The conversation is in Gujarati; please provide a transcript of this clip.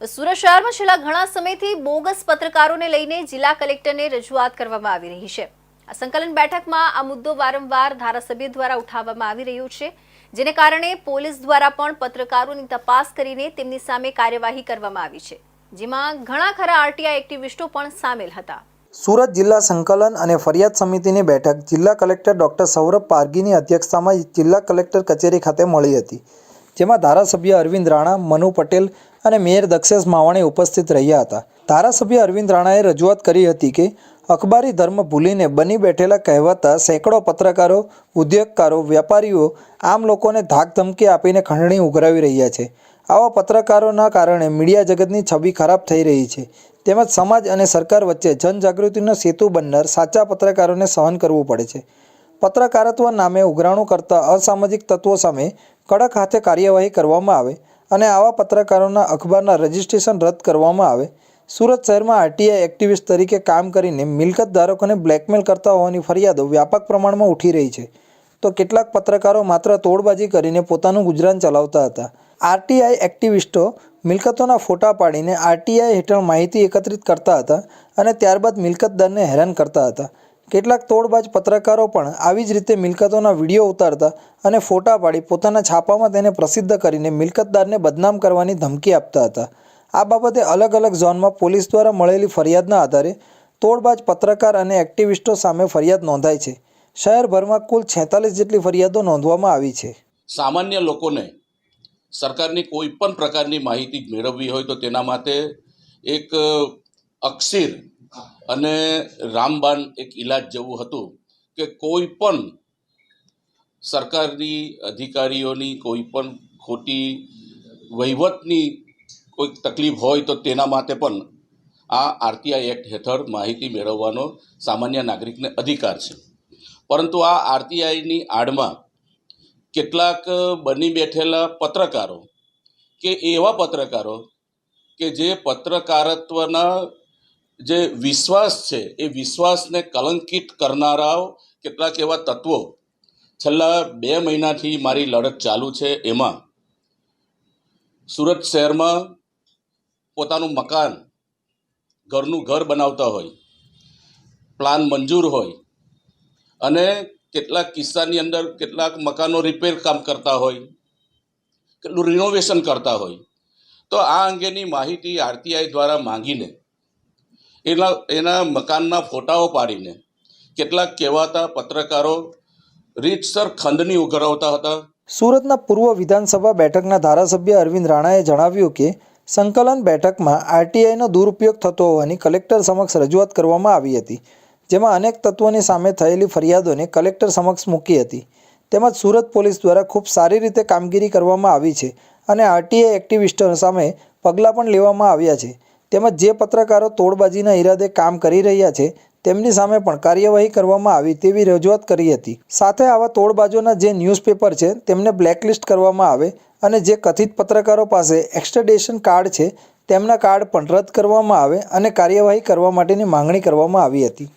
સુરત શહેરમાં છેલ્લા ઘણા સમયથી બોગસ પત્રકારોને લઈને જિલ્લા કલેક્ટરને રજૂઆત કરવામાં આવી રહી છે। આ સંકલન બેઠકમાં આ મુદ્દો વારંવાર ધારાસભ્ય દ્વારા ઉઠાવવામાં આવી રહ્યો છે, જેને કારણે પોલીસ દ્વારા પણ પત્રકારોની તપાસ કરીને તેમની સામે કાર્યવાહી કરવામાં આવી છે, જેમાં ઘણા ખરા આરટીઆઈ એક્ટિવિસ્ટો પણ સામેલ હતા। સુરત જિલ્લા સંકલન અને ફરિયાદ સમિતિની બેઠક જિલ્લા કલેક્ટર ડોક્ટર સૌરભ પારગીની અધ્યક્ષતામાં જિલ્લા કલેક્ટર કચેરી ખાતે મળી હતી, જેમાં ધારાસભ્ય અરવિંદ રાણા, મનુ પટેલ અને મેયર દક્ષેશ માવાણી ઉપસ્થિત રહ્યા હતા। ધારાસભ્ય અરવિંદ રાણાએ રજૂઆત કરી હતી કે અખબારી ધર્મ ભૂલીને બની બેઠેલા કહેવાતા સેંકડો પત્રકારો, ઉદ્યોગકારો, વેપારીઓ આમ લોકોને ધાક ધમકી આપીને ખંડણી ઉઘરાવી રહ્યા છે। આવા પત્રકારોના કારણે મીડિયા જગતની છબી ખરાબ થઈ રહી છે, તેમજ સમાજ અને સરકાર વચ્ચે જનજાગૃતિનો સેતુ બનનાર સાચા પત્રકારોને સહન કરવું પડે છે। પત્રકારત્વ નામે ઉઘરાણું કરતા અસામાજિક તત્વો સામે કડક હાથે કાર્યવાહી કરવામાં આવે અને આવા પત્રકારોના અખબારના રજિસ્ટ્રેશન રદ કરવામાં આવે। સુરત શહેરમાં આરટીઆઈ એક્ટિવિસ્ટ તરીકે કામ કરીને મિલકત ધારકોને બ્લેકમેલ કરતા હોવાની ફરિયાદો વ્યાપક પ્રમાણમાં ઉઠી રહી છે, તો કેટલાક પત્રકારો માત્ર તોડબાજી કરીને પોતાનું ગુજરાન ચલાવતા હતા। આરટીઆઈ એક્ટિવિસ્ટો મિલકતોના ફોટા પાડીને આરટીઆઈ હેઠળ માહિતી એકત્રિત કરતા હતા અને ત્યારબાદ મિલકતદારને હેરાન કરતા હતા। કેટલાક તોડબાજ પત્રકારો પણ આવી જ રીતે મિલકતોના વિડીયો ઉતારતા અને ફોટા પાડી પોતાના છાપામાં તેને પ્રસિદ્ધ કરીને મિલકતદારને બદનામ કરવાની ધમકી આપતા હતા। આ બાબતે અલગ અલગ ઝોનમાં પોલીસ દ્વારા મળેલી ફરિયાદના આધારે તોડબાજ પત્રકાર અને એક્ટિવિસ્ટો સામે ફરિયાદ નોંધાઈ છે। શહેરભરમાં કુલ 46 જેટલી ફરિયાદો નોંધવામાં આવી છે। સામાન્ય લોકોને સરકારની કોઈ પણ પ્રકારની માહિતી મેળવવી હોય તો તેના માટે એક અક્ષીર અને રામબાણ એક ઈલાજ જેવું હતું કે કોઈ પણ સરકારી અધિકારીઓની કોઈ પણ ખોટી વહીવટની કોઈ તકલીફ હોય તો તેના માટે પણ આ આરટીઆઈ એક્ટ હેઠળ માહિતી મેળવવાનો સામાન્ય નાગરિકને અધિકાર છે। પરંતુ આ આરટીઆઈની આડમાં કેટલાક બની બેઠેલા પત્રકારો કે એવા પત્રકારો કે જે પત્રકારત્વના જે વિશ્વાસ છે એ વિશ્વાસને કલંકિત કરનારાઓ કેટલાક એવા તત્વો છેલ્લા 2 મહિનાથી મારી લડત ચાલુ છે। એમાં સુરત શહેરમાં પોતાનું મકાન, ઘરનું ઘર બનાવતા હોય, પ્લાન મંજૂર હોય અને કેટલાક કિસ્સાની અંદર કેટલાક મકાનો રિપેર કામ કરતા હોય, કેટલું રિનોવેશન કરતા હોય, તો આ અંગેની માહિતી આરટીઆઈ દ્વારા માંગીને એના મકાનના ફોટાઓ પાડીને કેટલાક કહેવાતા પત્રકારો રીતસર ખંડણી ઉઘરાવતા હતા। સુરતના પૂર્વ વિધાનસભા બેઠકના ધારાસભ્ય અરવિંદ રાણાએ જણાવ્યું કે સંકલન બેઠકમાં આરટીઆઈનો દુરુપયોગ થતો હોવાની કલેક્ટર સમક્ષ રજૂઆત કરવામાં આવી હતી, જેમાં અનેક તત્વોની સામે થયેલી ફરિયાદોને કલેક્ટર સમક્ષ મૂકી હતી। તેમજ સુરત પોલીસ દ્વારા ખૂબ સારી રીતે કામગીરી કરવામાં આવી છે અને આરટીઆઈ એક્ટિવિસ્ટો સામે પગલાં પણ લેવામાં આવ્યા છે। તેમજ જે પત્રકારો તોડબાજીના ઈરાદે કામ કરી રહ્યા છે તેમની સામે પણ કાર્યવાહી કરવામાં આવી તેવી રજૂઆત કરી હતી। સાથે આવા તોડબાજોના જે ન્યૂઝપેપર છે તેમને બ્લેકલિસ્ટ કરવામાં આવે અને જે કથિત પત્રકારો પાસે એક્સ્ટ્રેડિશન કાર્ડ છે તેમના કાર્ડ પણ રદ કરવામાં આવે અને કાર્યવાહી કરવા માટેની માંગણી કરવામાં આવી હતી।